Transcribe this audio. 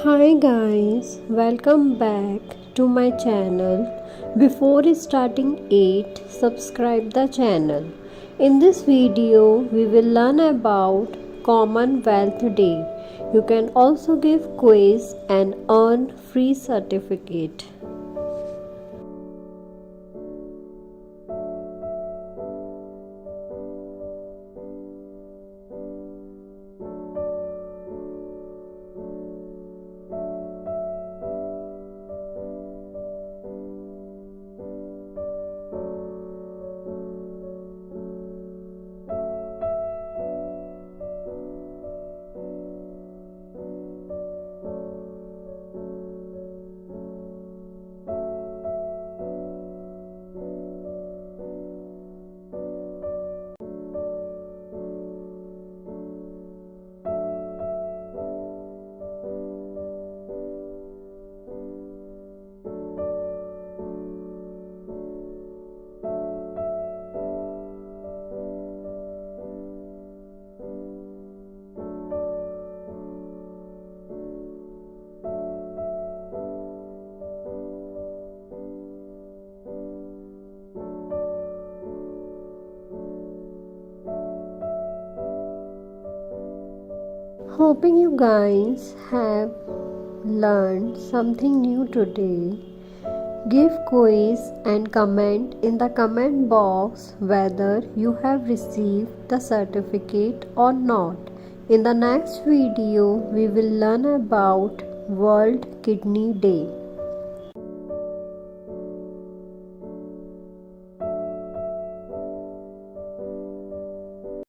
Hi guys, welcome back to my channel. Before starting it, subscribe the channel. In this video, we will learn about Commonwealth Day. You can also give quiz and earn free certificate. Hoping you guys have learned something new today. Give quiz and comment in the comment box whether you have received the certificate or not. In the next video, we will learn about World Kidney Day.